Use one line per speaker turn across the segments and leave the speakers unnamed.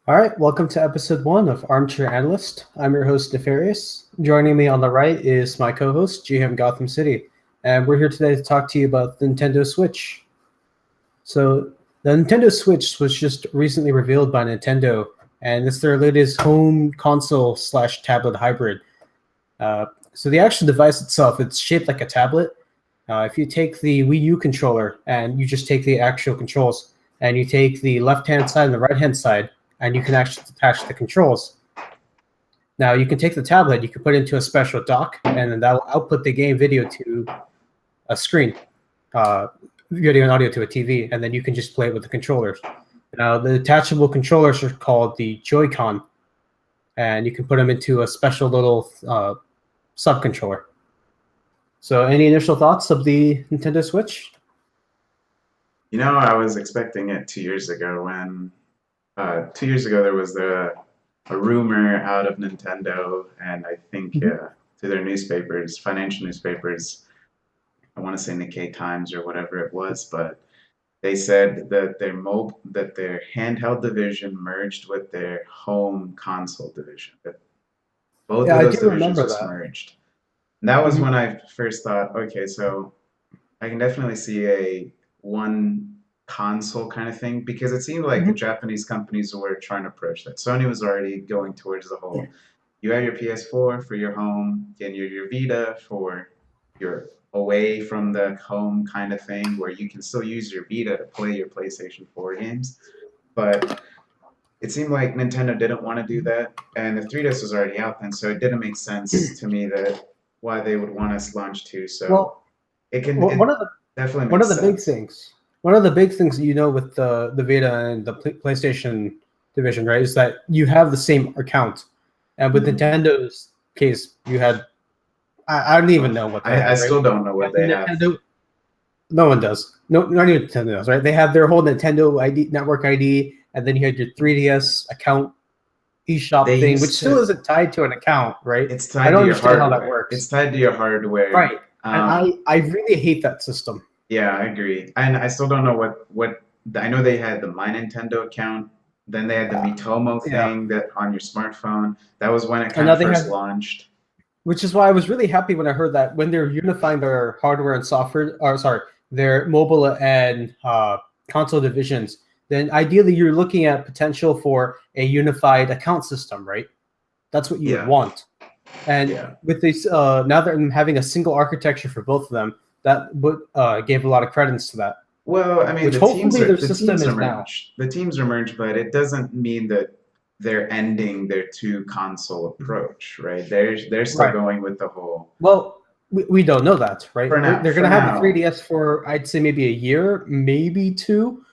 All right, welcome to episode 1 of Armchair Analyst. I'm your host, Nefarious. Joining me on the right is my co-host, GM Gotham City. And we're here today to talk to you about the Nintendo Switch. So the Nintendo Switch was just recently revealed by Nintendo, and it's their latest home console / tablet hybrid. So the actual device itself, it's shaped like a tablet. If you take the Wii U controller and you just take the actual controls, and you take the left-hand side and the right-hand side, and you can actually attach the controls. Now you can take the tablet, you can put it into a special dock, and then that will output the game video to a screen, video and audio to a TV, and then you can just play it with the controllers. Now the detachable controllers are called the Joy-Con, and you can put them into a special little sub-controller. So any initial thoughts of the Nintendo Switch?
You know, I was expecting it 2 years ago when 2 years ago there was a rumor out of Nintendo, and I think to their newspapers, financial newspapers, I want to say Nikkei Times or whatever it was, but they said that their handheld division merged with their home console division. That both
Yeah,
of
I
those
do
divisions
remember
just
that.
merged. And that was
Mhm.
when I first thought, okay, so I can definitely see a one console kind of thing because it seemed like the
Mhm.
Japanese companies were trying to approach that. Sony was already going towards the whole you have your PS4 for your home, and your Vita for your away from the home kind of thing where you can still use your Vita to play your PlayStation 4 games. But it seemed like Nintendo didn't want to do that, and the 3DS was already out then, so it didn't make sense to me that why they would want us launch two. So
Well, one
it
of the
definitely
one of
makes
the big
sense.
things, one of the big things with the Vita and the PlayStation division, right, is that you have the same account, and with
Mhm.
Nintendo's case, you had I don't even
Well,
know what they
I
had, right?
still don't know
You
what
had the
they have.
Nintendo. No one does. No, not even Nintendo does, right? They have their whole Nintendo ID network ID, and then you had your 3DS account eShop
They
thing, which
used
still
to.
isn't tied to an account, right?
It's
I
tied to
don't
your
understand how that
hardware. It's
works.
tied to your hardware.
Right. And I really hate that system.
Yeah, I agree. And I still don't know what I know they had the My Nintendo account, then they had the Mitomo
Yeah.
thing that on your smartphone. That was when it
And
kind
now
of
they
first
have,
launched.
which is why I was really happy when I heard that when they're unifying their hardware and software, or sorry, their mobile and console divisions, then ideally you're looking at potential for a unified account system, right? That's what you would
Yeah,
want. And
yeah.
with this, now that I'm having a single architecture for both of them, that would gave a lot of credence to that,
Well, I mean,
which hopefully their
the
system
teams are
is now.
merged. The teams are merged, but it doesn't mean that they're ending their two console approach, right? They're still
Right.
going with the whole
Well, we don't know that, right? They're going
for
to have the
now.
3DS for, I'd say, maybe a year, maybe two.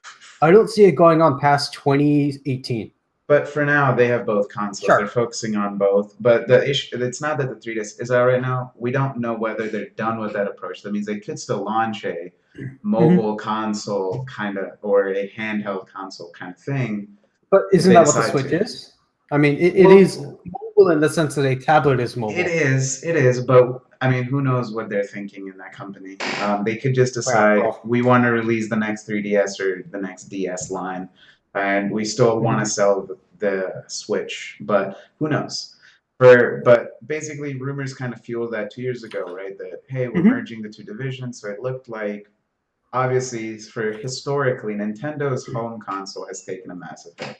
I don't see it going on past 2018.
But for now, they have both consoles. They're
Sure.
focusing on both. But the issue, it's not that the 3DS is out right now. We don't know whether they're done with that approach. That means they could still launch a
Hmm.
mobile console kind of or a handheld console kind of thing
But
if
isn't
they
that what the
decide
Switch
to.
is? I mean, it is
Well,
mobile in the sense that a tablet is mobile.
it is, but I mean, who knows what they're thinking in that company? They could just
Yeah,
decide
well,
we want to release the next 3DS or the next DS line, and we still want to
mhm.
sell the Switch, but who knows? But basically, rumors kind of fueled that 2 years ago, right? That hey, we're
Mhm.
merging the two divisions, so it looked like obviously for historically, Nintendo's home console has taken a massive hit.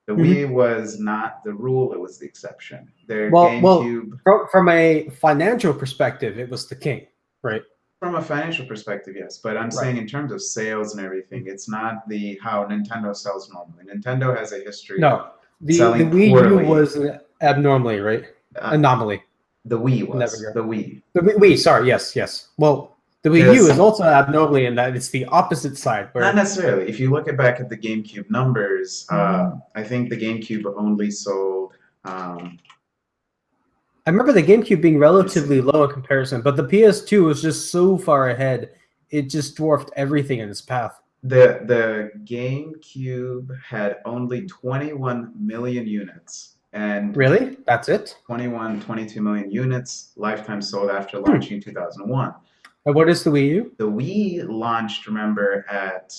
The
Mhm.
Wii was not the rule; it was the exception. Their
Well,
GameCube
from a financial perspective, it was the king, right?
from a financial perspective, yes, but I'm
Right.
saying in terms of sales and everything, it's not the how Nintendo sells normally. Nintendo has a history of
No, the
selling
Wii U
poorly.
was abnormally, right?
Uh,
Anomaly
the Wii
in that
was
regard.
the Wii
The Wii, sorry, yes, yes. Well, the Wii U is
because
also abnormally in that it's the opposite side,
not
where
necessarily. If you look at back at the GameCube numbers,
I
I think the GameCube only sold. Um,
remember the GameCube being
Let me see.
relatively low in comparison, but the PS2 was just so far ahead, it just dwarfed everything in its path.
The GameCube had only 21 million units, and
Really? That's it?
21, 22 million units lifetime sold after
Hmm.
launching in 2001.
And what is the Wii U?
The Wii launched, remember, at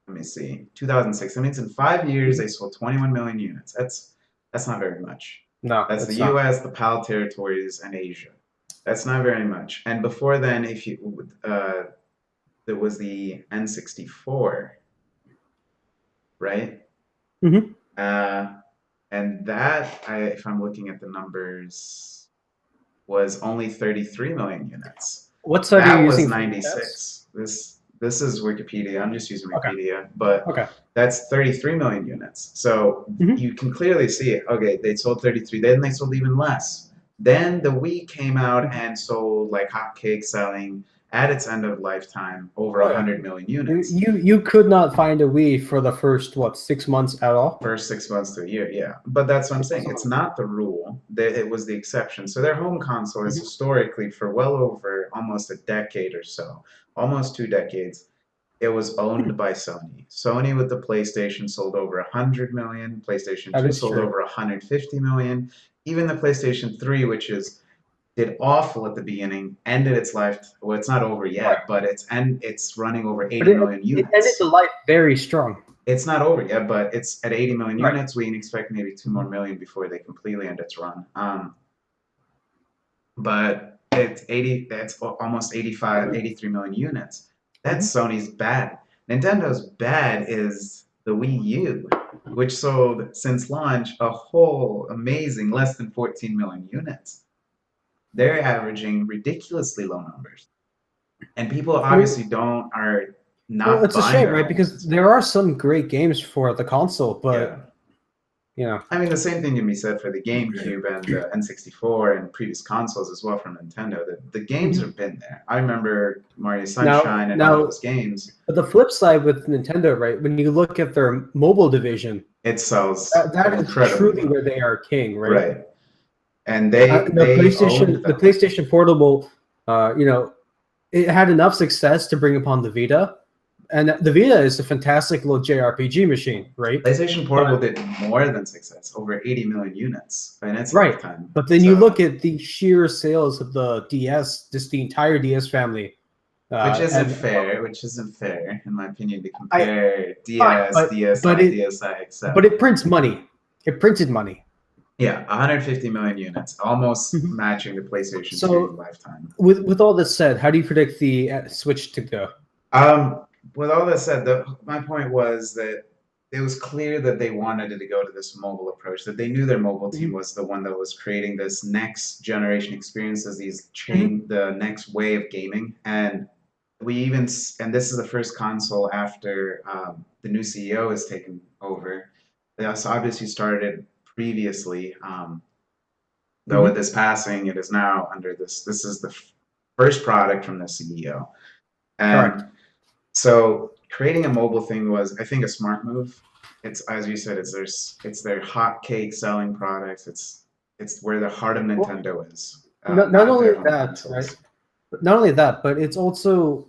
let me see, 2006. That means in 5 years they sold 21 million units. That's not very much.
No,
That's the
it's not.
U.S., the PAL territories, and Asia. That's not very much. And before then, if you there was the N64, right?
Hmm.
Uh, and that, if I'm looking at the numbers, was only 33 million units.
What site are you
That was
using for the stats?
96. This is Wikipedia. I'm just using
Okay.
Wikipedia, but
Okay.
that's 33 million units. So
Hmm.
you can clearly see, okay, they sold 33, then they sold even less. Then the Wii came out and sold like hotcakes, selling at its end of lifetime over
Oh yeah.
100 million
You,
units.
you could not find a Wii for the first, what, 6 months at all?
First 6 months to a year, yeah. But that's what I'm saying. It's
Something
not the rule. It was the exception. So their home console is
like
historically for well over almost a decade or so, almost 2 decades. It was owned by Sony. Sony with the PlayStation sold over 100 million. PlayStation
that
2
is
sold
true.
over 150 million. Even the PlayStation 3, which is did awful at the beginning, ended its life. Well, it's not over
Right.
yet, but it's running over
But
80 million
it ended the
units.
life very strong.
It's not over yet, but it's at 80 million
Right.
units. We can expect maybe 2 more million before they completely end its run. But it's 80, that's almost 85, 83 million units. That's
Mhm.
Sony's bad. Nintendo's bad is the Wii U, which sold since launch a whole amazing less than 14 million units. They're averaging ridiculously low numbers. And people
I mean,
obviously are
well,
not
it's a
buying
shame,
their
right?
home
Because
system.
there are some great games for the console,
Yeah.
but you know,
I mean, the same thing can be said for the GameCube and the N64 and previous consoles as well from Nintendo. The games
Mhm.
have been there. I remember Mario
now
Sunshine and all
now
those games.
but the flip side with Nintendo, right? When you look at their mobile division,
It sells
that is
incredibly
truly
well.
where they are king, right?
Right. And they owned
The
them.
PlayStation Portable, it had enough success to bring upon the Vita, and the Vita is a fantastic little JRPG machine, right?
PlayStation
But
Portable did more than success, over 80 million units in its
right,
lifetime.
but then you look
So,
at the sheer sales of the DS, just the entire DS family, and
which isn't fair, in my opinion, to
I
compare
fine,
DS,
but
DSi, DSi
but
XL.
it prints money. It printed money.
Yeah, 150 million units, almost
Mhm.
matching the PlayStation 2
So
lifetime.
with all this said, how do you predict the Switch to go?
With all that said, my point was that it was clear that they wanted it to go to this mobile approach, that they knew their mobile team
Mhm.
was the one that was creating this next generation experiences,
Mhm.
the next way of gaming. And and this is the first console after the new CEO has taken over. They also obviously started previously. Though with
Mhm.
this passing, it is now under this. This is the first product from the CEO,
Correct.
and so creating a mobile thing was, I think, a smart move. It's as you said, it's their hot cake selling products. It's where the heart of
Well,
Nintendo is,
not
not
only
their home
that, right?
consoles.
But not only that, but it's also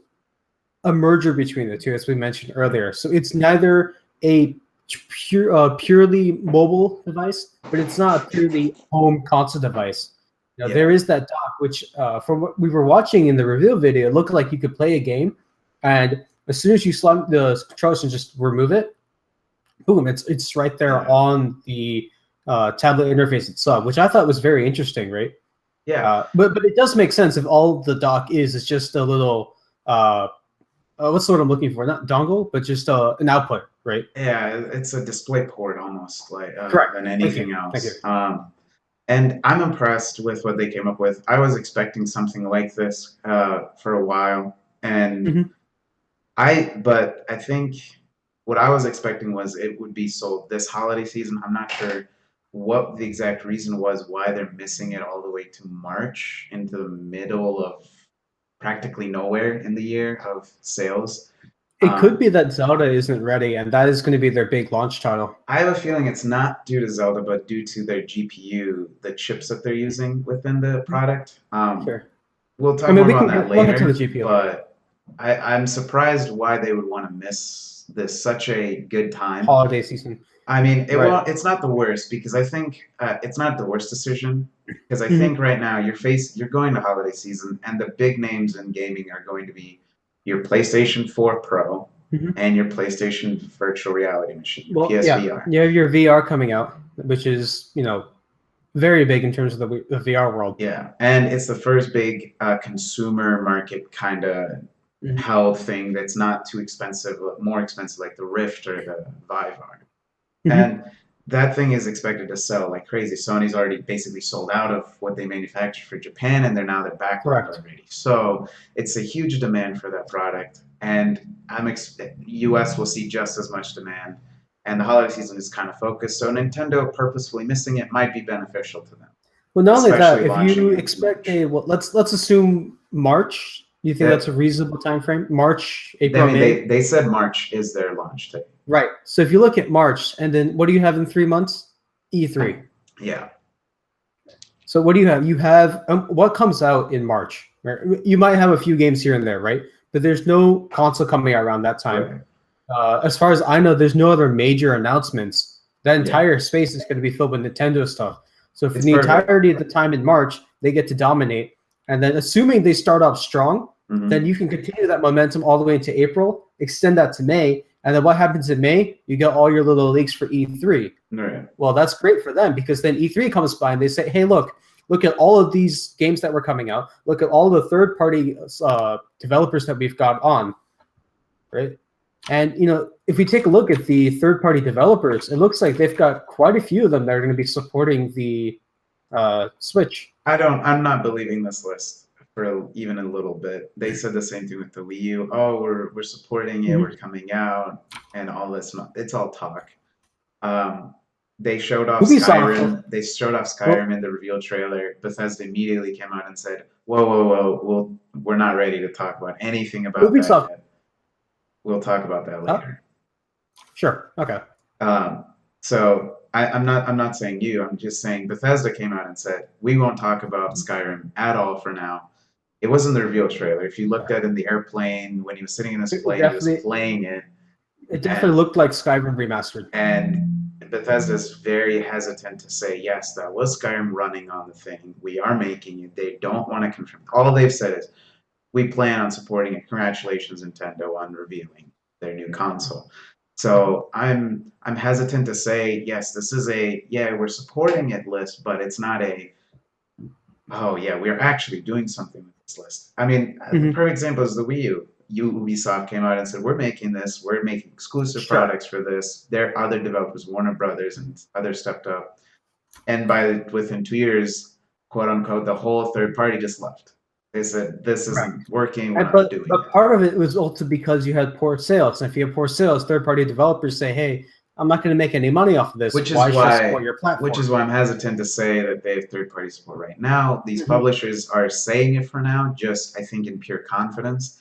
a merger between the two, as we mentioned earlier. So it's neither a purely mobile device, but it's not a purely home console device. There
Yeah,
is that dock, which from what we were watching in the reveal video, it looked like you could play a game, and as soon as you slide the controllers and just remove it, boom, it's right there
yeah,
on the tablet interface itself, which I thought was very interesting, right?
yeah,
But it does make sense if all the dock is just a little what's the word I'm looking for? Not dongle, but just an output, right?
yeah. It's a display port almost like
Correct.
than
Thank you.
anything
Thank you.
else. And I'm impressed with what they came up with. I was expecting something like this for a while, and
Hmm.
but I think what I was expecting was it would be sold this holiday season. I'm not sure what the exact reason was why they're missing it all the way to March into the middle of practically nowhere in the year of sales.
It could
Um,
be that Zelda isn't ready, and that is going to be their big launch title.
I have a feeling it's not due to Zelda, but due to their GPU, the chips that they're using within the product.
Sure.
We'll
I
talk
mean,
more about that
we'll get to the
later,
GPU later.
but I'm surprised why they would want to miss this such a good time.
Holiday season.
I mean,
Right.
it's not the worst because I think it's not the worst decision because I think
Hmm.
right now you're going to holiday season and the big names in gaming are going to be your PlayStation 4 Pro. and your PlayStation virtual reality machine, your
Well, yeah,
PSVR.
you have your VR coming out, which is very big in terms of the VR world.
Yeah, and it's the first big consumer market kind of held thing that's not too expensive, more expensive, like the Rift or the Vive are. And that thing is expected to sell like crazy. Sony's already basically sold out of what they manufactured for Japan, and they're now their backlog already. So it's a huge demand for that product, and US will see just as much demand. And the holiday season is kind of focused, so Nintendo purposefully missing it might be beneficial to them.
Well, not only that, if you expect let's assume March. Do you think that's a reasonable time frame? March, April, May?
They said March is their launch date.
Right. So if you look at March, and then what do you have in 3 months? E3.
Yeah.
So what do you have? You have what comes out in March? Right? You might have a few games here and there, right? But there's no console coming out around that time. Right. As far as I know, there's no other major announcements. That entire space is going to be filled with Nintendo stuff. So for the entirety of the time in March, they get to dominate. And then assuming they start off strong, then you can continue that momentum all the way into April, extend that to May. And then what happens in May? You get all your little leaks for E3.
Right.
Well, that's great for them because then E3 comes by and they say, hey, look at all of these games that were coming out. Look at all the third-party developers that we've got on, right? And, if we take a look at the third-party developers, it looks like they've got quite a few of them that are going to be supporting the Switch.
I'm not believing this list for even a little bit. They said the same thing with the Wii U. Oh, we're supporting it. We're coming out and all this. It's all talk. They showed off Skyrim. They showed off Skyrim in the reveal trailer. Bethesda immediately came out and said, "Whoa! We're not ready to talk about anything about that yet. We'll talk about that later."
Sure. Okay.
So I'm not saying you. I'm just saying Bethesda came out and said we won't talk about Skyrim at all for now. It wasn't the reveal trailer. If you looked at it in the airplane when he was sitting in his plane, he was playing it.
It definitely looked like Skyrim remastered.
And Bethesda's very hesitant to say, yes, that was Skyrim running on the thing. We are making it. They don't want to confirm. All they've said is, we plan on supporting it. Congratulations, Nintendo, on revealing their new console. So I'm hesitant to say, yes, this is we're supporting it list, but it's not we're actually doing something with this list. I mean, the perfect example is the Wii U. Ubisoft came out and said, we're making exclusive products for this. There are other developers, Warner Brothers and others stepped up. And within 2 years, quote unquote, the whole third party just left. They said, this isn't working, we're not doing it.
But part of it was also because you had poor sales. And if you have poor sales, third party developers say, hey, I'm not going to make any money off of this.
Which is why I'm hesitant to say that they have third party support right now. These publishers are saying it for now, just I think in pure confidence.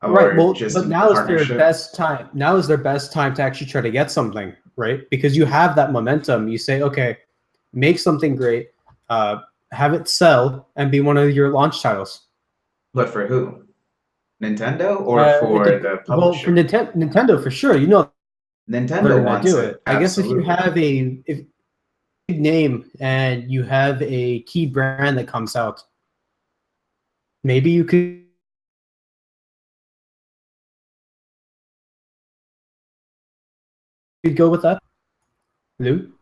Right. Well, but now is their best time. Now is their best time to actually try to get something, right? Because you have that momentum. You say, okay, make something great, have it sell, and be one of your launch titles.
But for who? Nintendo or for the publisher?
Well, for Nintendo for sure.
Nintendo wants
it. I guess if you have a big name and you have a key brand that comes out, maybe you could. You'd go with that, Lou?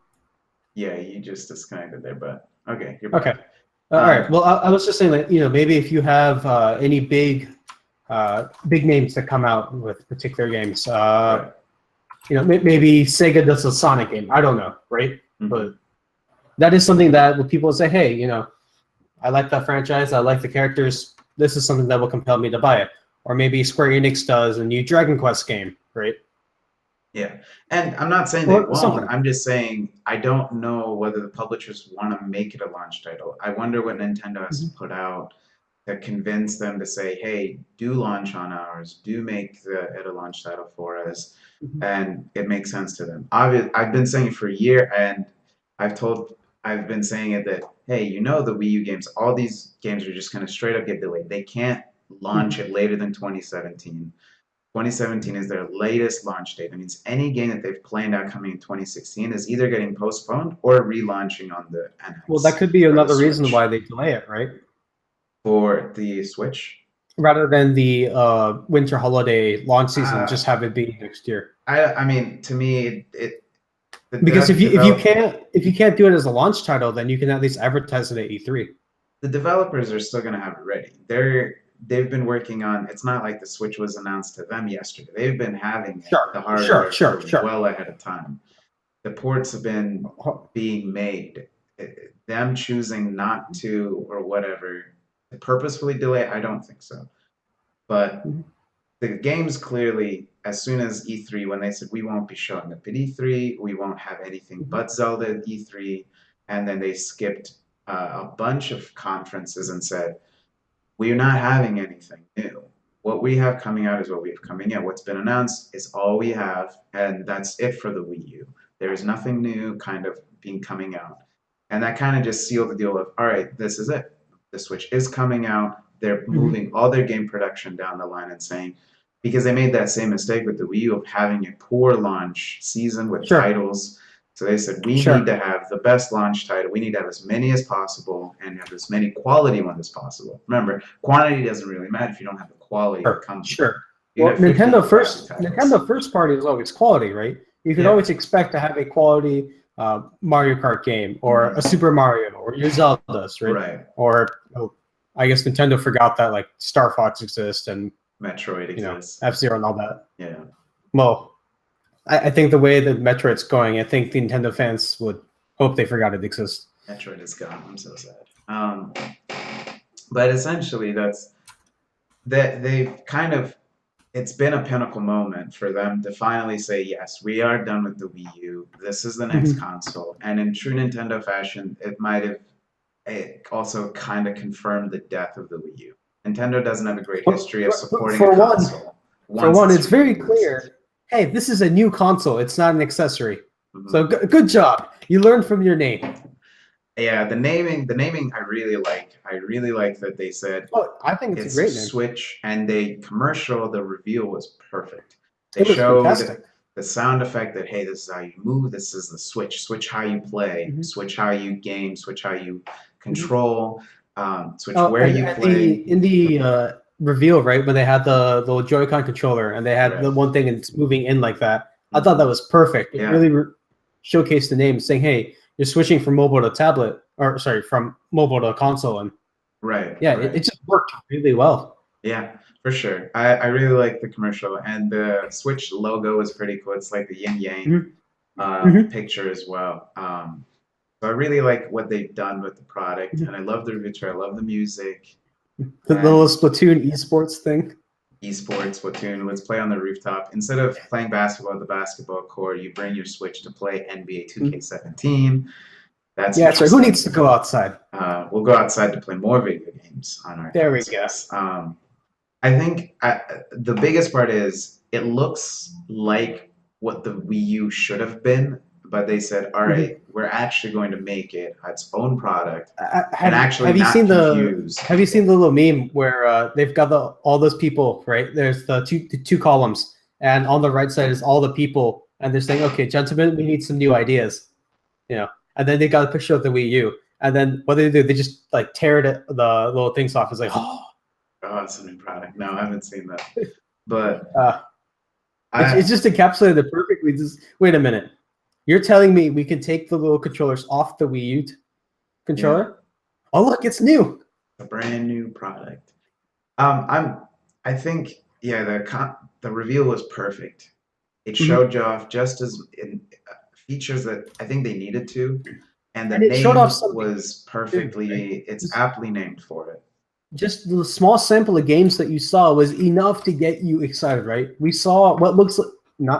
Yeah, you just disconnected there, but okay. You're back.
Okay. All right. Well, I was just saying that maybe if you have any big names that come out with particular games, maybe Sega does a Sonic game. I don't know, right? But that is something that people say, hey, I like that franchise. I like the characters. This is something that will compel me to buy it. Or maybe Square Enix does a new Dragon Quest game, right?
Yeah, and I'm not saying they won't. I'm just saying I don't know whether the publishers want to make it a launch title. I wonder what Nintendo has to put out to convince them to say, hey, do launch on ours, do make it a launch title for us, and it makes sense to them. I've been saying it for a year, and I've been saying it that, hey, the Wii U games, all these games are just going to straight up get delayed. They can't launch it later than 2017. 2017 is their latest launch date. That means any game that they've planned out coming in 2016 is either getting postponed or relaunching on the NX.
Well, that could be another reason why they delay it, right?
For the Switch?
rather than the winter holiday launch season. Just have it be next year.
I mean, to me,
because if you can't do it as a launch title, then you can at least advertise it at E3.
The developers are still going to have it ready. They've been working on. It's not like the Switch was announced to them yesterday. They've been having the hardware well ahead of time. The ports have been being made. Them choosing not to or whatever, purposefully delay, I don't think so. But the games clearly, as soon as E3, when they said we won't be showing up at E3, we won't have anything but Zelda at E3, and then they skipped a bunch of conferences and said, we're not having anything new. What we have coming out is what we have coming out. What's been announced is all we have, and that's it for the Wii U. There is nothing new kind of being coming out. And that kind of just sealed the deal of, all right, this is it. The Switch is coming out. They're moving all their game production down the line and saying, because they made that same mistake with the Wii U of having a poor launch season with titles. So they said, we need to have the best launch title. We need to have as many as possible and have as many quality ones as possible. Remember, quantity doesn't really matter if you don't have the quality that comes with it.
Well, Nintendo first party is always quality, right? You can always expect to have a quality Mario Kart game or a Super Mario or your Zeldas, right? Or I guess Nintendo forgot that like Star Fox exists and
Metroid exists,
F-Zero and all that.
Yeah.
Well, I think the way that Metroid's going, I think the Nintendo fans would hope they forgot it exists.
Metroid is gone. I'm so sad. But essentially, they've kind of. It's been a pinnacle moment for them to finally say, yes, we are done with the Wii U. This is the next console. And in true Nintendo fashion, it also kind of confirmed the death of the Wii U. Nintendo doesn't have a great history of supporting a console.
For one, it's very clear, hey, this is a new console. It's not an accessory. So good job. You learned from your name.
Yeah, the naming I really like. I really like that they said
I think it's a great name.
Switch, and the reveal was perfect. They showed the sound effect that, hey, this is how you move, this is the Switch how you play, Switch how you game, Switch how you control, Switch where you play.
In the reveal, right, when they had the little Joy-Con controller and they had the one thing and it's moving in like that, I thought that was perfect. It really showcased the name, saying, hey, you're switching from mobile to tablet, or sorry, from mobile to console, and it just worked really well.
Yeah, for sure. I really like the commercial, and the Switch logo is pretty cool. It's like the yin yang picture as well. So I really like what they've done with the product, and I love the review. I love the music.
The little Splatoon esports thing.
Esports, Splatoon, let's play on the rooftop. Instead of playing basketball at the basketball court, you bring your Switch to play NBA 2K17. That's
so who needs to go outside?
We'll go outside to play more video games on our
There
consoles. We go. I think the biggest part is it looks like what the Wii U should have been, but they said, all right, we're actually going to make it its own product. Have you seen
the little meme where they've got all those people, right? There's the two columns, and on the right side is all the people, and they're saying, okay, gentlemen, we need some new ideas, and then they got a picture of the Wii U, and then what do? They just like tear the little things off. It's like, oh,
it's a new product. No, I haven't seen that, but
it's just encapsulated it perfectly. Just wait a minute. You're telling me we can take the little controllers off the Wii U controller? Yeah. Oh, look, it's new.
A brand new product. I think the reveal was perfect. It showed off just as features that I think they needed to, and the name was perfectly. It's aptly named for it.
Just the small sample of games that you saw was enough to get you excited, right? We saw what looks like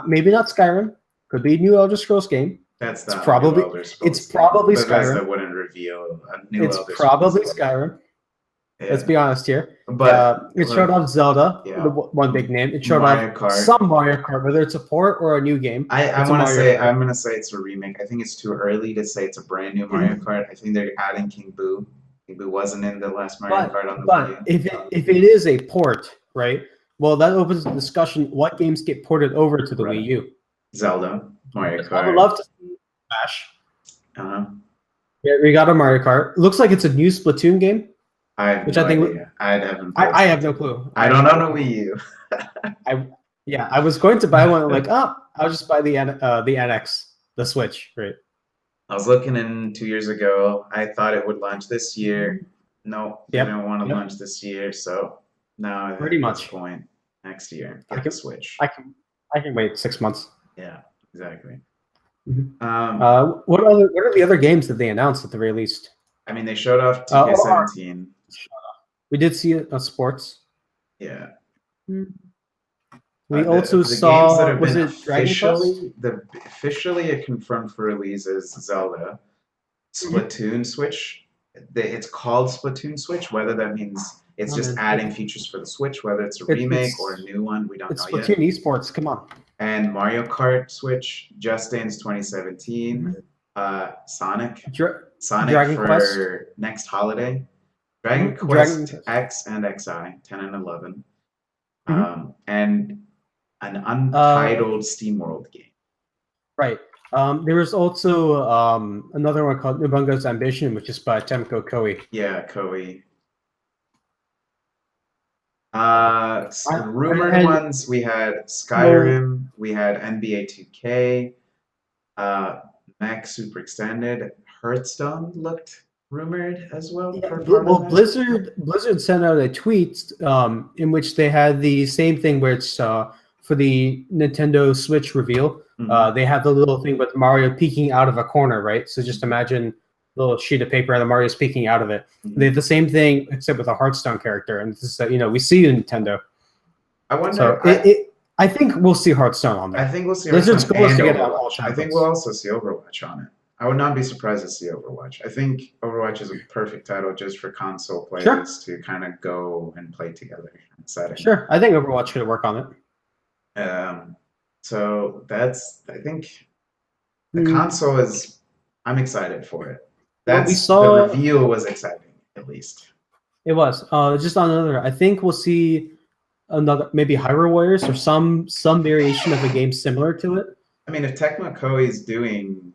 maybe not Skyrim. Could be a new Elder Scrolls game.
That's not
probably Skyrim.
That wouldn't reveal a new Elder Scrolls.
It's probably Skyrim. Yeah. Let's be honest here. But it showed off Zelda, the one big name. It showed off some Mario Kart, whether it's a port or a new game.
I'm gonna say it's a remake. I think it's too early to say it's a brand new Mario Kart. I think they're adding King Boo. King Boo wasn't in the last Mario Kart on the Wii U.
But if it is a port, right? Well, that opens the discussion. What games get ported over to the Wii U?
Zelda, Mario Kart.
I would love to see Smash. Yeah, we got a Mario Kart. Looks like it's a new Splatoon game.
I have
which
no
I think
idea. I haven't played
I have no
Splatoon.
clue.
I don't own a Wii U.
I was going to buy one. Like, oh, I'll just buy the NX, the Switch, right?
I was looking in 2 years ago. I thought it would launch this year. No, they
Yep,
don't want to
yep,
launch this year. So now
pretty
at this
much.
point, next year,
I
get the
can,
Switch.
I can, I can wait 6 months.
Yeah, exactly.
Mhm.
Um,
What are the other games that they announced at the very least?
I mean, they showed off
Or
2K17.
we did see sports.
Yeah.
We also
The games that
saw,
have
was
been
it Dragon Quest?
officially confirmed for release is Zelda,
Mhm.
Splatoon Switch. It's called Splatoon Switch. Whether that means it's
Oh,
just
man.
adding features for the Switch, whether it's a
It,
remake or a
it's
new one, we don't know
it's
yet.
Splatoon esports. Come on.
And Mario Kart Switch, Just Dance 2017, Sonic,
Dra-
Sonic
Dragon Quest.
for next holiday, Dragon
Dragon
Quest
Quest.
X and XI, 10 and 11,
Mhm.
and an
Uh,
untitled SteamWorld game.
right. There was also another one called Nubunga's Ambition, which is by Temco Koei.
Yeah, Koei. Rumored
And
ones, we had
well,
Skyrim, we had NBA 2K, Max Super Extended, Hearthstone looked rumored as well
yeah,
for part of that.
Blizzard sent out a tweet in which they had the same thing where it's for the Nintendo Switch reveal.
Mhm.
They have the little thing with Mario peeking out of a corner, right? So just imagine a little sheet of paper and the Mario's peeking out of it. They have the same thing except with a Hearthstone character, and this is, we see you, Nintendo.
I
So
wonder.
I think we'll see Hearthstone on
I
there.
think we'll see
Blizzard's
Hearthstone
goal is
and
to get out all
Overwatch. I think we'll
champions.
also see Overwatch on it. I would not be surprised to see Overwatch. I think Overwatch is a perfect title just for console
Sure,
players to kind of go and play together in setting.
sure. I think Overwatch could work on it.
So that's, I think the
Hmm.
console is, I'm excited for it.
Well, we
The
saw
reveal was exciting, at least.
it was just on another. I think we'll see another maybe Hyrule Warriors or some variation of a game similar to it.
I mean, if Tecmo Koei is doing,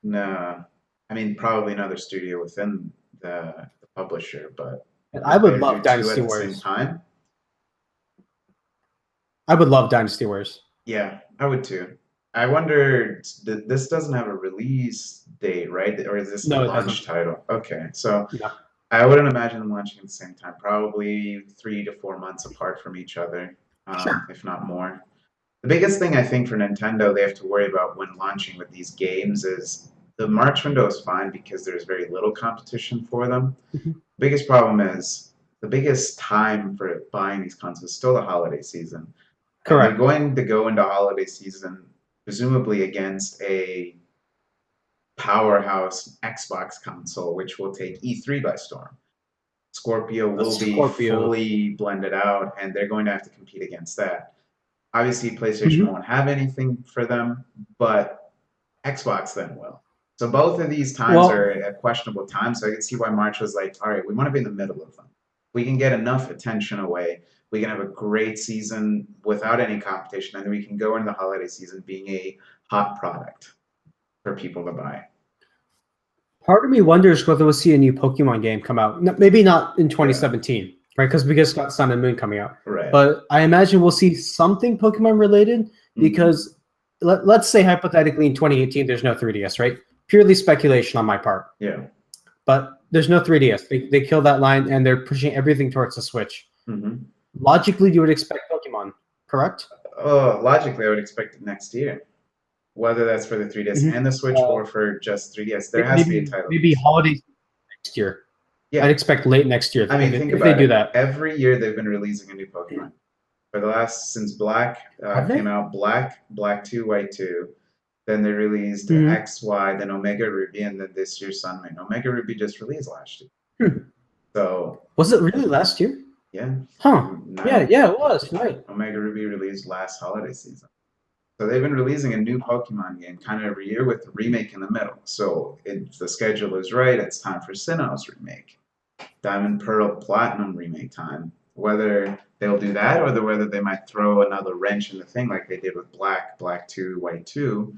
no, I mean, probably another studio within the publisher, but
And I
would
would
they do
love
two
Dynasty
at the same
Warriors.
time?
I would love Dynasty Warriors.
Yeah, I would too. I wonder, this doesn't have a release date, right? Or is this a
No, it
launch
doesn't.
title? Okay, so
No.
I wouldn't imagine them launching at the same time, probably 3 to 4 months apart from each other,
Sure.
if not more. The biggest thing I think for Nintendo they have to worry about when launching with these games is the March window is fine because there's very little competition for them.
Mhm.
Biggest problem is the biggest time for buying these consoles is still the holiday season. And they're
Correct.
going to go into holiday season presumably against a powerhouse Xbox console, which will take E3 by storm. Scorpio
A
will be
Scorpio.
fully blended out, and they're going to have to compete against that. Obviously, PlayStation
Mhm.
won't have anything for them, but Xbox then will. So both of these times are
Well,
at questionable times. So I can see why March was like, all right, we want to be in the middle of them. We can get enough attention away. We can have a great season without any competition, and then we can go into the holiday season being a hot product for people to buy.
part of me wonders whether we'll see a new Pokemon game come out. Maybe not in 2017, right? Because we just got Sun and Moon coming out.
Right.
But I imagine we'll see something Pokemon related because let's say hypothetically in 2018 there's no 3DS, right? Purely speculation on my part.
Yeah.
But there's no 3DS. They killed that line and they're pushing everything towards the Switch. Logically, you would expect Pokemon, correct?
Logically, I would expect it next year. Whether that's for the 3DS and the Switch or for just 3DS, there has to be a title.
Maybe holidays next year.
Yeah.
I'd expect late next year.
I mean, think
if
about
they do
it.
that.
Every year they've been releasing a new Pokemon. For the last, since Black came out, Black 2, White 2. Then they released X, Y, then Omega Ruby, and then this year Sun Moon. Omega Ruby just released last year. So
was it really last year?
Yeah.
Huh. Yeah, it was, right.
Omega Ruby released last holiday season. So they've been releasing a new Pokemon game kind of every year with the remake in the middle. So if the schedule is right, it's time for Sinnoh's remake. Diamond Pearl Platinum remake time. Whether they'll do that or whether they might throw another wrench in the thing like they did with Black 2, White 2,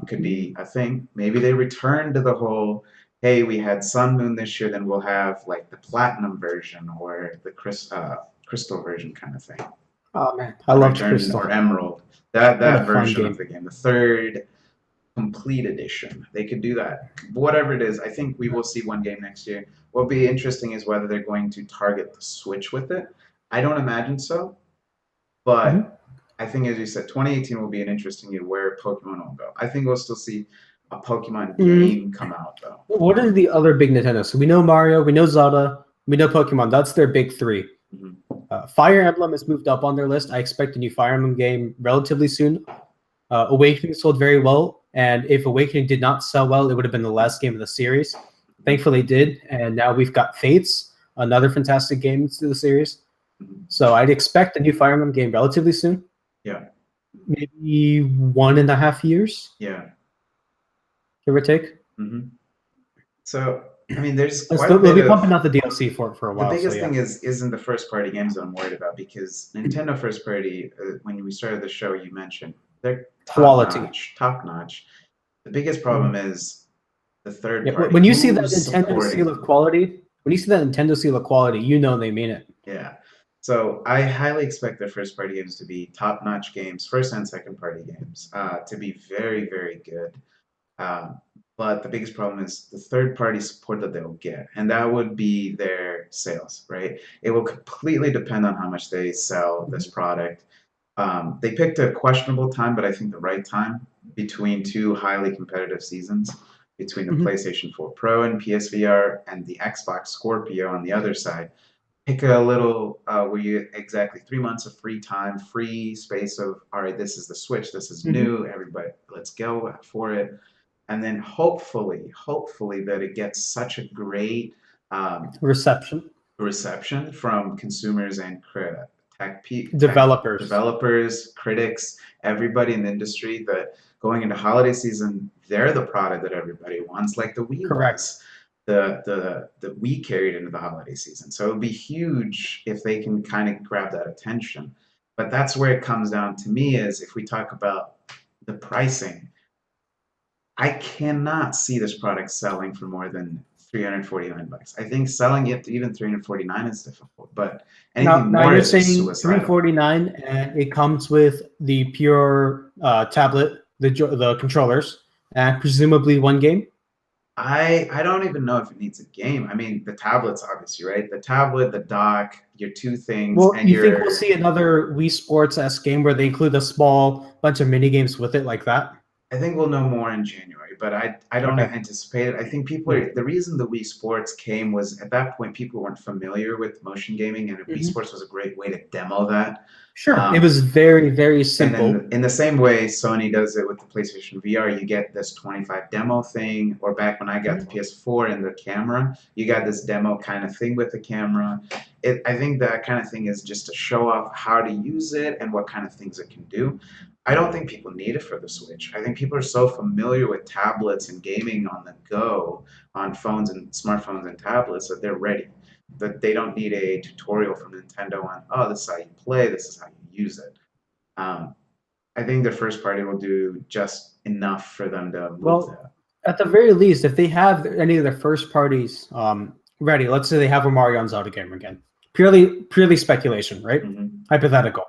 could be a thing. Maybe they return to the whole hey, we had Sun Moon this year, then we'll have like the platinum version or the crystal version kind of thing.
Oh man, I
The
loved
Return
Crystal.
or Emerald. That
What a
that
fun
version of
game.
the game, the third complete edition. They could do that. Whatever it is, I think we will see one game next year. What'll be interesting is whether they're going to target the Switch with it. I don't imagine so,
Mhm.
but I think, as you said, 2018 will be an interesting year where Pokemon will go. I think we'll still see a Pokemon
Mm,
game come out, though.
what are the other big Nintendo? So we know Mario, we know Zelda, we know Pokemon. That's their big three.
Mhm.
Fire Emblem has moved up on their list. I expect a new Fire Emblem game relatively soon. Awakening sold very well, and if Awakening did not sell well, it would have been the last game of the series. Thankfully, it did, and now we've got Fates, another fantastic game to the series.
Mhm.
So I'd expect a new Fire Emblem game relatively soon,
Yeah,
maybe 1.5 years,
yeah.
give or take.
Hmm. So, I mean, there's
As
quite a
they'll
bit
be
of
pumping out the DLC for a
the
while. So
biggest
yeah,
thing is isn't the first party games that I'm worried about because Nintendo first party, when we started the show, you mentioned they're
quality.
top notch. The biggest problem
Mhm.
is the third
Yeah,
party.
when you see that
Who's
Nintendo seal
supporting
of
them?
quality, when you see that Nintendo seal of quality, you know they mean it.
Yeah. So I highly expect their first party games to be top notch games, first and second party games, to be very, very good. Um, but the biggest problem is the third party support that they'll get, and that would be their sales, right? It will completely depend on how much they sell this
Mhm.
product. They picked a questionable time, but I think the right time between two highly competitive seasons, between the
Mhm.
PlayStation 4 Pro and PSVR and the Xbox Scorpio on the other side. Pick a little where you exactly 3 months of free time, free space of all right, this is the Switch, this is
Mhm.
new, everybody, let's go for it, and then hopefully that it gets such a great um,
Reception,
reception from consumers and tech
developers,
developers, critics, everybody in the industry that going into holiday season, they're the product that everybody wants, like the Wii
correct.
was. The Wii carried into the holiday season. So it would be huge if they can kind of grab that attention. But that's where it comes down to me is if we talk about the pricing, I cannot see this product selling for more than 349 bucks. I think selling it to even 349 is difficult, but anything
Now
more
you're
is just
saying
suicidal.
349, and it comes with the pure tablet, the controllers, and presumably one game.
I don't even know if it needs a game. I mean, the tablet's obviously right. The tablet, the dock, your two things,
Well,
and
you think we'll
your
see another Wii Sports S game where they include a small bunch of mini games with it like that?
I think we'll know more in January, but I don't
Okay.
anticipate it. I think people
Yeah.
are the reason the Wii Sports came was at that point people weren't familiar with motion gaming, and Wii
Mhm.
Sports was a great way to demo that.
Sure. It
Um,
was very, very
And
simple.
then in the same way Sony does it with the PlayStation VR, you get this 25 demo thing, or back when I got the
Mhm.
PS4 and the camera, you got this demo kind of thing with the camera. I think that kind of thing is just to show off how to use it and what kind of things it can do. I don't think people need it for the Switch. I think people are so familiar with tablets and gaming on the go on phones and smartphones and tablets that they're ready. That they don't need a tutorial from Nintendo on, oh, this is how you play, this is how you use it. Um, I think the first party will do just enough for them to move
Well,
that.
at the very least, if they have any of their first parties ready, let's say they have a Mario and Zelda game again, purely speculation, right?
Hmm.
Hypothetical.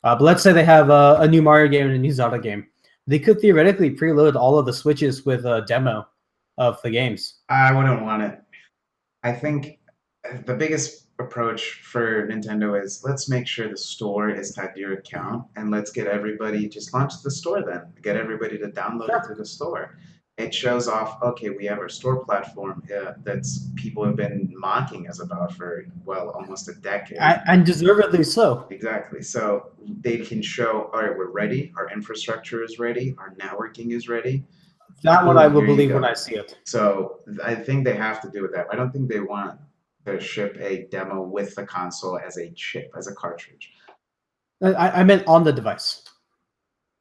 But let's say they have a new Mario game and a new Zelda game. They could theoretically preload all of the Switches with a demo of the games.
I wouldn't want it. I think the biggest approach for Nintendo is let's make sure the store is tied to your account and let's get everybody just launch the store then. Get everybody to download it through
Sure.
the store. It shows off, okay, we have our store platform that's people have been mocking us about for, well, almost a decade.
And deservedly so.
Exactly. So they can show, all right, we're ready, our infrastructure is ready, our networking is ready.
That one I
Boom,
will
here you
believe when
go.
I see it.
So I think they have to do with that. I don't think they want to ship a demo with the console as a chip, as a cartridge.
I meant on the device.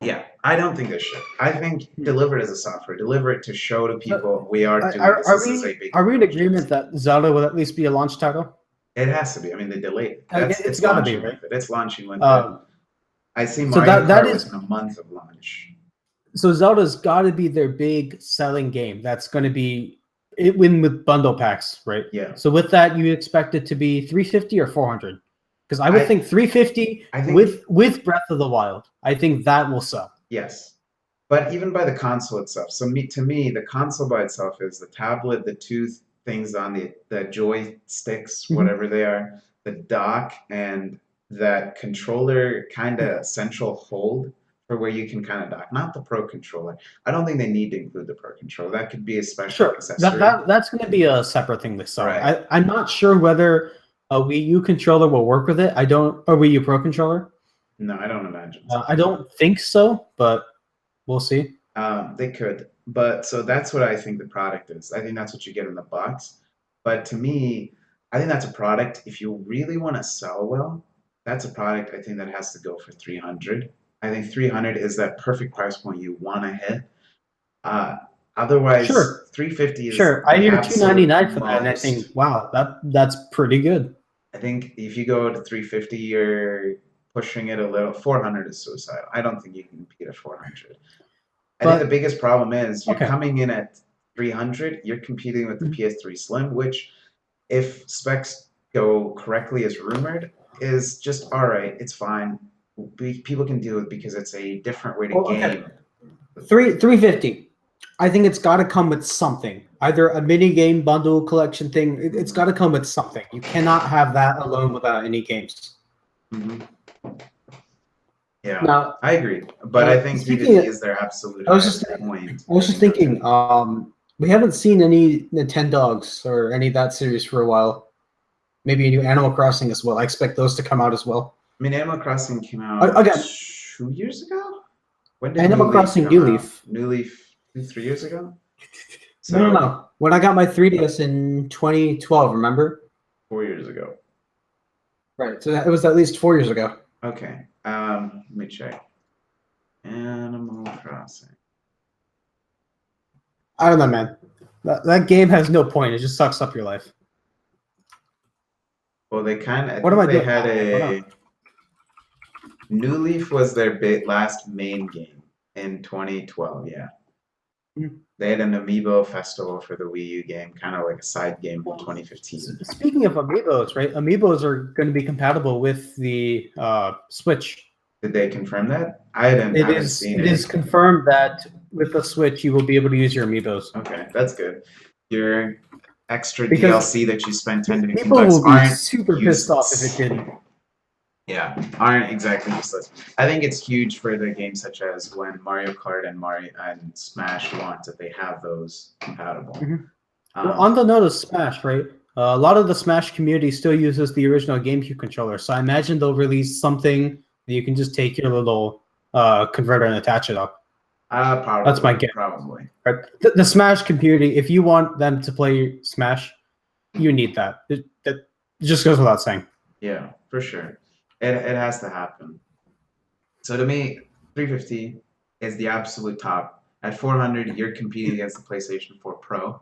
Yeah, I don't think they should. I think
Hmm.
deliver it as a software. Deliver it to show to
Uh,
people we are doing
Are,
this.
are
This is a
we
big
are we in
approach to
agreement
this.
that Zelda will at least be a launch title?
It has to be. I mean, they delayed it.
It's
It's
got to be,
launching
right?
with it. It's launching with it.
Um,
I see
so
Mario
that
Kart
is
within a month of launch.
so Zelda's got to be their big selling game. That's going to be it win with bundle packs, right?
Yeah.
So with that, you expect it to be 350 or 400? Because I would think 350
I think
with Breath of the Wild. I think that will sell.
yes. But even by the console itself, so to me, the console by itself is the tablet, the two things on the joysticks, whatever they are, the dock, and that controller kind of central hold for where you can kind of dock. Not the Pro controller. I don't think they need to include the Pro controller. That could be a special accessory.
That's going to be a separate thing they sell.
Right.
I'm not sure whether a Wii U controller will work with it. A Wii U Pro controller.
No, I don't imagine so.
I don't think so, but we'll see.
They could, but so that's what I think the product is. I think that's what you get in the box. But to me, I think that's a product. If you really want to sell well, that's a product I think that has to go for 300. I think 300 is that perfect price point you want to hit. Otherwise,
Sure.
350 is
sure. I hear 299 for that, and I think, wow, that's pretty good.
I think if you go to 350, you're pushing it a little. 400 is suicidal. I don't think you can compete at 400. I think the biggest problem is you're coming in at 300, you're competing with the PS3 Slim, which, if specs go correctly as rumored, is just all right. It's fine. People can deal with it because it's a different way to game.
350. I think it's got to come with something, either a mini game bundle collection thing. It's got to come with something. You cannot have that alone without any games.
Yeah,
now,
I agree, but I think 350 is their absolute point.
I was just thinking, we haven't seen any Nintendogs or any of that series for a while. Maybe a new Animal Crossing as well. I expect those to come out as well.
I mean, Animal Crossing came out
again
2 years ago. When did
Animal Crossing New Leaf?
New Leaf 3 years ago.
So, no. When I got my 3DS in 2012, remember?
4 years ago.
Right. So it was at least 4 years ago.
Okay. Let me check. Animal Crossing.
I don't know, man. That game has no point. It just sucks up your life.
Well, they kind of. They had a. New Leaf was their last main game in 2012. Yeah. They had an Amiibo festival for the Wii U game, kind of like a side game from 2015.
Speaking of Amiibos, right? Amiibos are going to be compatible with the Switch.
Did they confirm that? I haven't seen it.
It is confirmed that with the Switch, you will be able to use your Amiibos.
Okay, that's good. Your extra DLC that you spent 10 to 15
people
bucks
will be super pissed off if it didn't.
Yeah, aren't exactly useless. I think it's huge for the games such as when Mario Kart and Smash launch that they have those compatible.
Well, on the note of Smash, right? A lot of the Smash community still uses the original GameCube controller, so I imagine they'll release something that you can just take your little converter and attach it up.
Probably.
That's my guess.
Probably.
Right? The Smash community, if you want them to play Smash, you need that. It just goes without saying.
Yeah, for sure. It has to happen. So to me, 350 is the absolute top. At 400, you're competing against the PlayStation 4 Pro.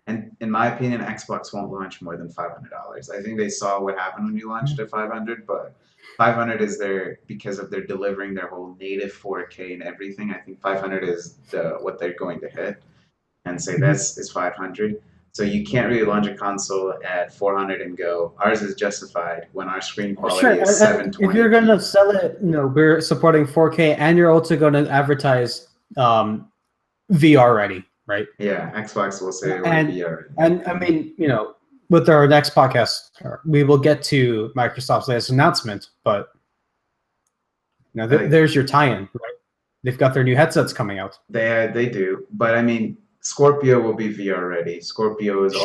And in my opinion, Xbox won't launch more than $500. I think they saw what happened when you launched at 500, but 500 is because of their delivering their whole native 4K and everything. I think 500 is what they're going to hit and say this is 500. So you can't really launch a console at 400 and go, ours is justified when our screen quality is 720.
If you're going to sell it, we're supporting 4K, and you're also going to advertise VR ready, right?
Yeah, Xbox will say VR ready.
And I mean, with our next podcast, we will get to Microsoft's latest announcement, but there's your tie-in, right? They've got their new headsets coming out.
They do, but I mean, Scorpio will be VR ready. Scorpio is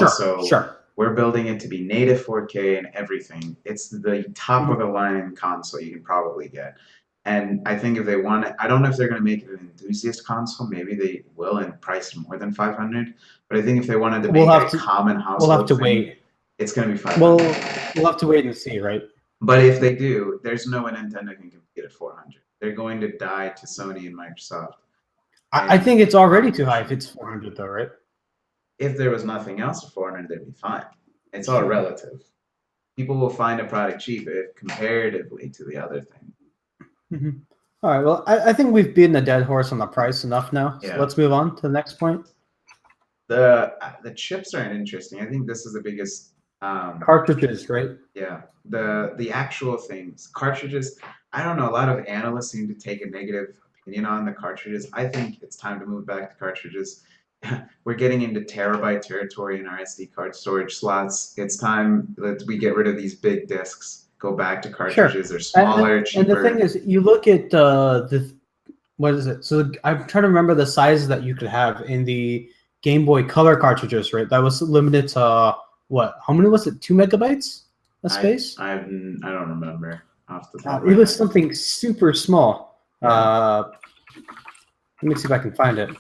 we're building it to be native 4K and everything. It's the top of the line console you can probably get. And I think if they want it, I don't know if they're going to make it an enthusiast console. Maybe they will and price more than 500. But I think if they wanted to make it a common household
we'll have to wait.
It's going to be 500.
Well, we'll have to wait and see, right?
But if they do, there's no way Nintendo can compete at 400. They're going to die to Sony and Microsoft.
I think it's already too high if it's 400, though, right?
If there was nothing else at 400, they'd be fine. It's all relative. People will find a product cheap comparatively to the other thing.
All right. Well, I think we've beaten a dead horse on the price enough now. So let's move on to the next point.
The chips aren't interesting. I think this is the biggest.
Cartridges, right?
Yeah, the actual things, cartridges. I don't know. A lot of analysts seem to take a negative opinion on the cartridges. I think it's time to move back to cartridges. We're getting into terabyte territory in our SD card storage slots. It's time that we get rid of these big disks. Go back to
Sure.
cartridges. They're smaller,
And the thing
cheaper.
is, you look at the what is it? So I'm trying to remember the sizes that you could have in the Game Boy Color cartridges, right? That was limited to what? How many was it? 2 megabytes of space?
I don't remember off the top of
It
my
was
head.
something super small.
Yeah.
Let me see if I can find it.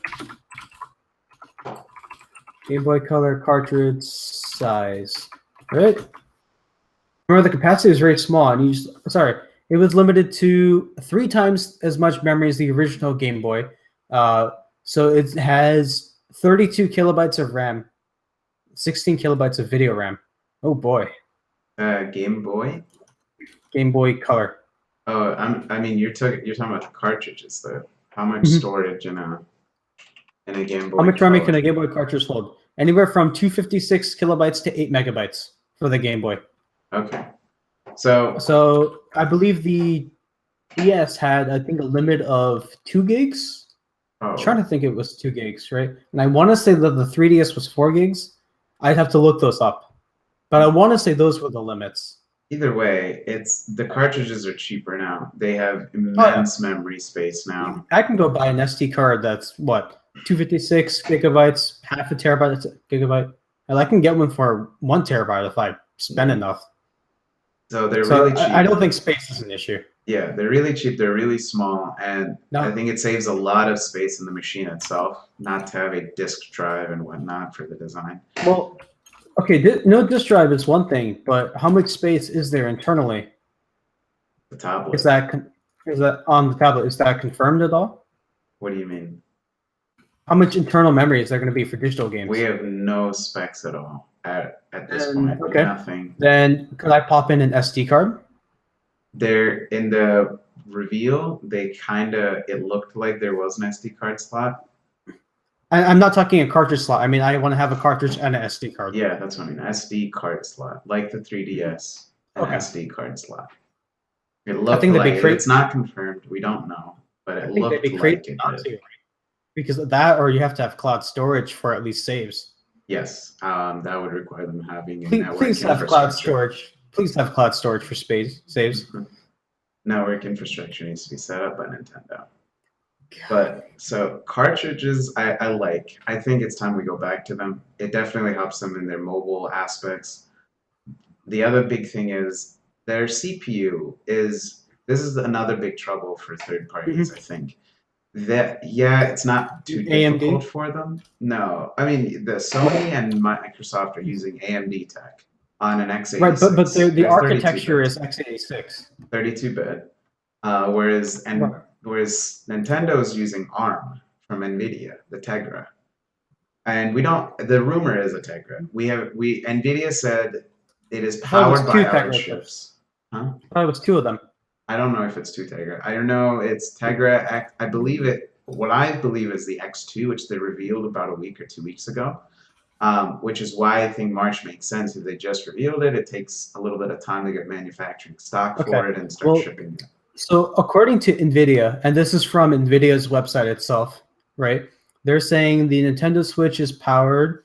Game Boy Color cartridge size, right? Remember, the capacity was very small, and it was limited to 3 times as much memory as the original Game Boy. So it has 32 kilobytes of RAM, 16 kilobytes of video RAM. Oh boy.
Game Boy.
Game Boy Color.
Oh, I mean, you're talking about the cartridges though. How much storage in a Game Boy?
How much RAM can
Color?
a Game Boy cartridge hold? Anywhere from 256 kilobytes to 8 megabytes for the Game Boy.
Okay. So
I believe the DS had, I think, a limit of 2 gigs. I'm trying to think it was 2 gigs, right? And I want to say that the 3DS was 4 gigs. I'd have to look those up. But I want to say those were the limits.
Either way, the cartridges are cheaper now. They have immense memory space now.
I can go buy an SD card that's, what, 256 gigabytes, half a terabyte, gigabyte. And I can get one for 1 terabyte if I spend enough.
So they're really cheap.
I don't think space is an issue.
Yeah, they're really cheap. They're really small, and I think it saves a lot of space in the machine itself, not to have a disk drive and whatnot for the design.
Well, okay, no disk drive is one thing, but how much space is there internally?
The tablet.
Is that on the tablet? Is that confirmed at all?
What do you mean?
How much internal memory is there going to be for digital games?
We have no specs at all at this point.
Okay.
Nothing.
Then could I pop in an SD card?
There in the reveal, it looked like there was an SD card slot.
I'm not talking a cartridge slot. I mean, I want to have a cartridge and an SD card.
Yeah, that's what I mean. SD card slot, like the 3DS, an SD card slot. It looked like it's not confirmed. We don't know, but it looked like it did.
Because of that, or you have to have cloud storage for at least saves.
Yes, that would require them having a network
Please have cloud storage. Please have cloud storage for saves.
Network infrastructure needs to be set up by Nintendo. But so cartridges, I like. I think it's time we go back to them. It definitely helps them in their mobile aspects. The other big thing is their CPU is. This is another big trouble for third parties. I think that it's not too difficult for them. No, I mean the Sony and Microsoft are using AMD tech on an x86.
Right, but the architecture is x86.
32-bit. Whereas Nintendo is using ARM from NVIDIA, the Tegra. And the rumor is a Tegra. NVIDIA said it is powered by our chips. Huh?
I thought it was 2 of them.
I don't know if it's 2 Tegra. I don't know. It's Tegra. I believe what I believe is the X2, which they revealed about a week or 2 weeks ago. Which is why I think March makes sense. If they just revealed it, it takes a little bit of time to get manufacturing stock for it and start shipping it.
So according to NVIDIA, and this is from NVIDIA's website itself, right? They're saying the Nintendo Switch is powered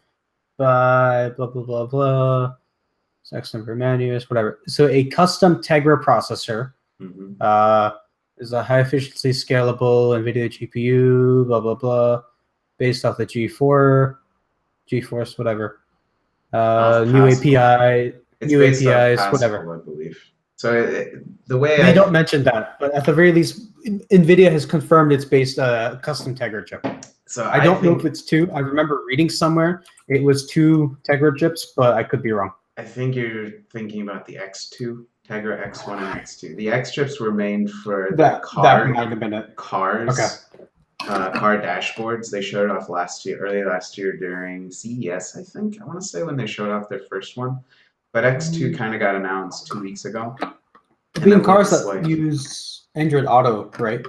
by blah, blah, blah, blah, X number of menus, whatever. So a custom Tegra processor is a high-efficiency, scalable NVIDIA GPU, blah, blah, blah, based off the GeForce, whatever. New API, new APIs, whatever.
I believe. So the way
they don't mention that, but at the very least, NVIDIA has confirmed it's based custom Tegra chip.
So
I don't know if it's 2. I remember reading somewhere it was 2 Tegra chips, but I could be wrong.
I think you're thinking about the X2, Tegra X1 and X2. The X chips were made for the car.
That might have been it.
Cars.
Okay.
Car dashboards. They showed off early last year during CES, I think. I want to say when they showed off their first one. But X2 kind of got announced 2 weeks ago.
Being cars that use Android Auto, right?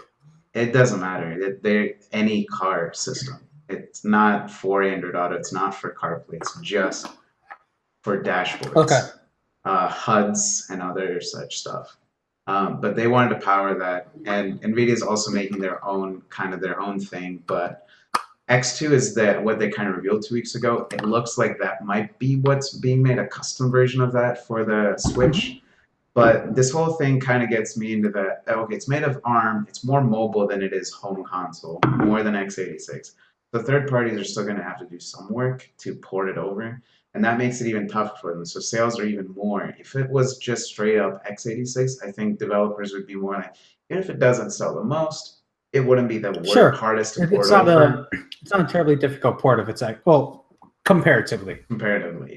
It doesn't matter. They're any car system. It's not for Android Auto. It's not for CarPlay. It's just for dashboards,
Okay.
HUDs, and other such stuff. But they wanted to power that, and NVIDIA is also making their own thing. But X2 is what they kind of revealed 2 weeks ago. It looks like that might be what's being made, a custom version of that for the Switch. But this whole thing kind of gets me into that. Okay, it's made of ARM. It's more mobile than it is home console, more than x86. The third parties are still going to have to do some work to port it over, and that makes it even tougher for them. So sales are even more. If it was just straight up x86, I think developers would be more like, even if it doesn't sell the most, it wouldn't be the hardest to port over.
It's not a terribly difficult port if it's like, well, comparatively,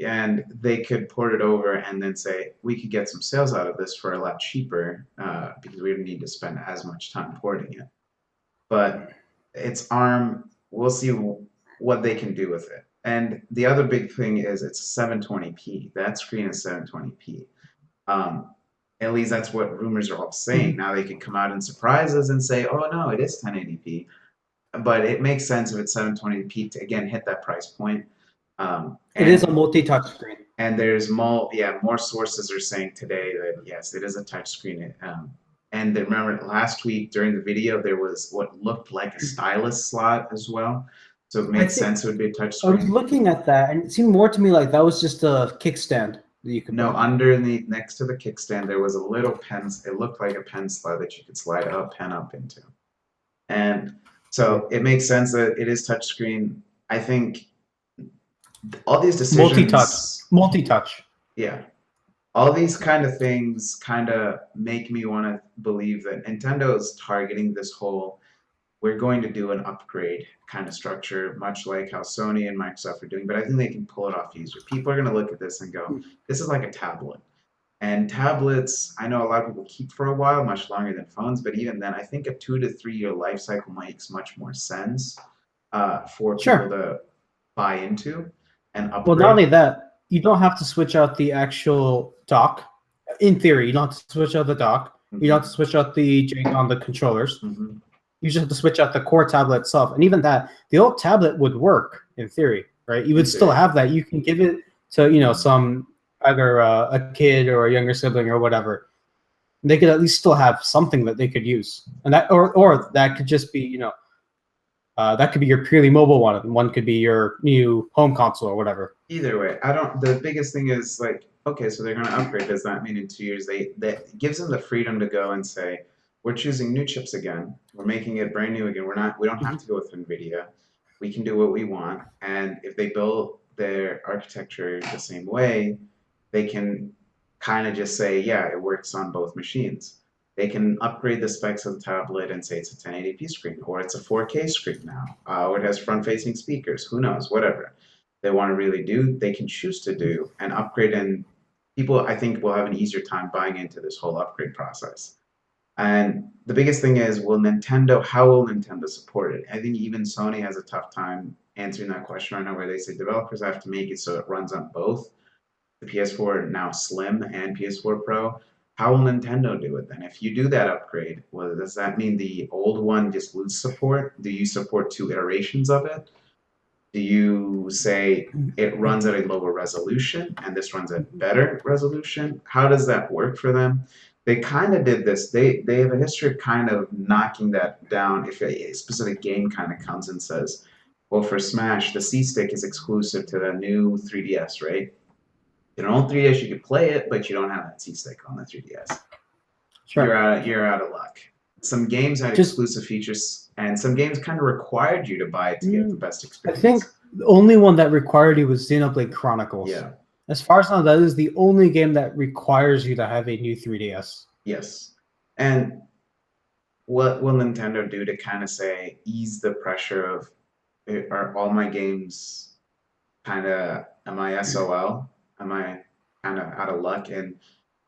and they could port it over and then say we could get some sales out of this for a lot cheaper because we don't need to spend as much time porting it. But it's ARM. We'll see what they can do with it. And the other big thing is it's 720p. That screen is 720p. At least that's what rumors are all saying. Now they can come out and surprise us and say, oh no, it is 1080p. But it makes sense if it's 720p to again hit that price point.
It is a multi-touch screen.
And there's more sources are saying today that yes, it is a touch screen. And remember last week during the video there was what looked like a stylus slot as well. So it makes sense it would be a touch screen.
I was looking at that and it seemed more to me like that was just a kickstand that you could
underneath next to the kickstand there was a little pen. It looked like a pen slot that you could slide a pen up into. And so it makes sense that it is touchscreen. I think all these decisions,
multi-touch.
Yeah, all these kind of things kind of make me want to believe that Nintendo is targeting this whole we're going to do an upgrade kind of structure, much like how Sony and Microsoft are doing. But I think they can pull it off easier. People are going to look at this and go, this is like a tablet. And tablets, I know a lot of people keep for a while, much longer than phones, but even then, I think a 2 to 3 year life cycle makes much more sense for people to buy into and upgrade.
Well, not only that, you don't have to switch out the actual dock. In theory, you don't have to switch out the dock. You don't have to switch out the jig on the controllers. You just have to switch out the core tablet itself. And even that, the old tablet would work in theory, right? You would still have that. You can give it to, some either a kid or a younger sibling or whatever. They could at least still have something that they could use. And that, or that could just be, that could be your purely mobile one. And one could be your new home console or whatever.
Either way, the biggest thing is like, okay, so they're going to upgrade. Does that mean in 2 years, that gives them the freedom to go and say, we're choosing new chips again. We're making it brand new again. We don't have to go with NVIDIA. We can do what we want. And if they build their architecture the same way, they can kind of just say, yeah, it works on both machines. They can upgrade the specs of the tablet and say it's a 1080p screen, or it's a 4K screen now, or it has front-facing speakers. Who knows? Whatever they want to really do, they can choose to do and upgrade. And people, I think, will have an easier time buying into this whole upgrade process. And the biggest thing is, how will Nintendo support it? I think even Sony has a tough time answering that question right now, where they say developers have to make it so it runs on both the PS4 now Slim and PS4 Pro. How will Nintendo do it then? If you do that upgrade, well, does that mean the old one just loses support? Do you support 2 iterations of it? Do you say it runs at a lower resolution and this runs at better resolution? How does that work for them? They kind of did this. They have a history of kind of knocking that down if a specific game kind of comes and says, well, for Smash, the C-Stick is exclusive to the new 3DS, right? You don't own 3DS, you could play it, but you don't have that C-Stick on the 3DS. Sure. You're out of luck. Some games had exclusive features, and some games kind of required you to buy it to get the best experience.
I think the only one that required you was Xenoblade Chronicles.
Yeah.
As far as I know, that is the only game that requires you to have a new 3DS.
Yes. And what will Nintendo do to kind of say, ease the pressure of, are all my games kind of, am I SOL? Am I kind of out of luck in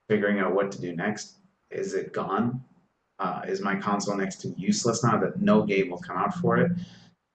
figuring out what to do next? Is it gone? Is my console next to useless now that no game will come out for it?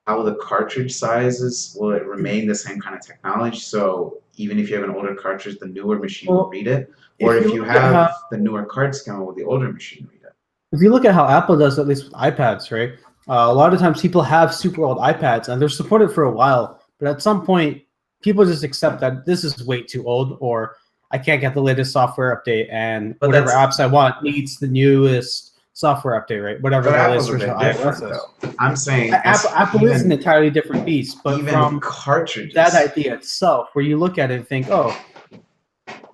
How will the cartridge sizes, will it remain the same kind of technology? So even if you have an older cartridge, the newer machine will read it? Or if you have the newer cards come out, will the older machine read it?
If you look at how Apple does, at least with iPads, right? A lot of times people have super old iPads and they're supported for a while, but at some point, people just accept that this is way too old, or I can't get the latest software update, and
But
whatever
that's
apps I want needs the newest software update, right? Whatever
but
the latest
Apple's a
version
bit
of
different
iOS is.
though. I'm saying
Apple is an entirely different beast, but
even
from
cartridges.
that idea itself, where you look at it and think, oh,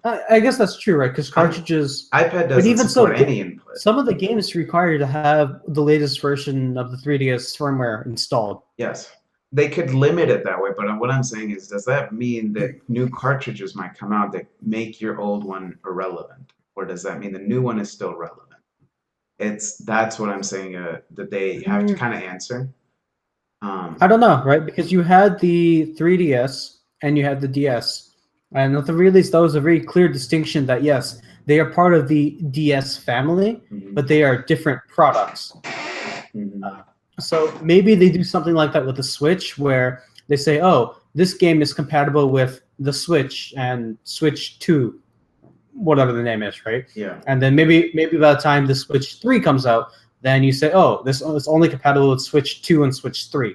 I guess that's true, right? Because cartridges,
iPad
but
doesn't
even
support
so,
any input.
some of the games require you to have the latest version of the 3DS firmware installed.
Yes. They could limit it that way, but what I'm saying is, does that mean that new cartridges might come out that make your old one irrelevant? Or does that mean the new one is still relevant? That's what I'm saying that they have to kind of answer.
I don't know, right? Because you had the 3DS and you had the DS. And at the very least, that was a very clear distinction that, yes, they are part of the DS family, but they are different products. So maybe they do something like that with the Switch, where they say, oh, this game is compatible with the Switch and Switch 2, whatever the name is, right?
Yeah.
And then maybe by the time the Switch 3 comes out, then you say, oh, this is only compatible with Switch 2 and Switch 3.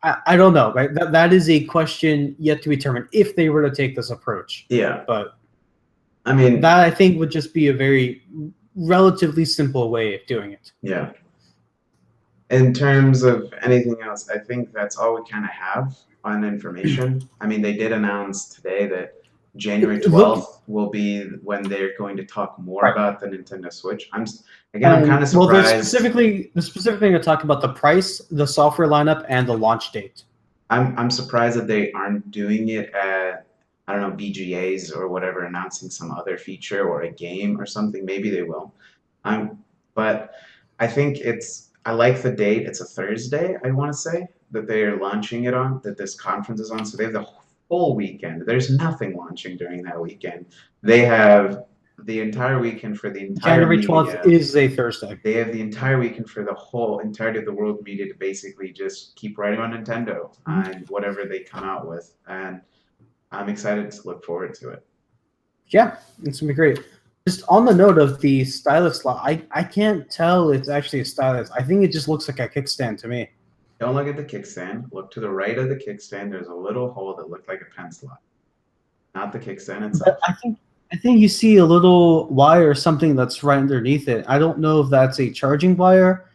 I don't know, right? That is a question yet to be determined if they were to take this approach.
Yeah.
But
I mean,
that I think would just be a very relatively simple way of doing it.
Yeah. In terms of anything else, I think that's all we kind of have on information. I mean, they did announce today that January 12th will be when they're going to talk more about the Nintendo Switch. I'm kind of surprised.
Well, the specific thing to talk about the price, the software lineup, and the launch date.
I'm surprised that they aren't doing it at, I don't know, BGAs or whatever, announcing some other feature or a game or something. Maybe they will. But I think I like the date. It's a Thursday, I want to say, that they're launching it on, that this conference is on. So they have the whole weekend. There's nothing launching during that weekend. They have the entire weekend for the entire
January
media.
12th is a Thursday.
They have the entire weekend for the whole entirety of the world media to basically just keep writing on Nintendo and whatever they come out with. And I'm excited to look forward to it.
Yeah, it's going to be great. Just on the note of the stylus slot, I can't tell it's actually a stylus. I think it just looks like a kickstand to me.
Don't look at the kickstand. Look to the right of the kickstand. There's a little hole that looked like a pen slot. Not the kickstand itself.
But I think you see a little wire or something that's right underneath it. I don't know if that's a charging wire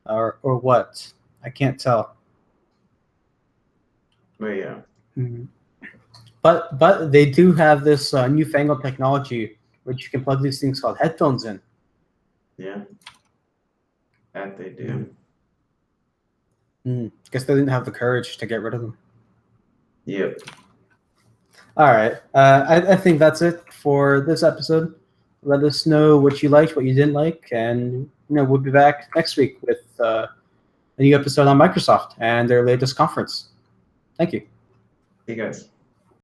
or what. I can't tell.
But yeah.
But they do have this newfangled technology which you can plug these things called headphones in.
Yeah, that they do.
Guess they didn't have the courage to get rid of them.
Yep.
All right. I think that's it for this episode. Let us know what you liked, what you didn't like, and we'll be back next week with a new episode on Microsoft and their latest conference. Thank you.
Hey guys.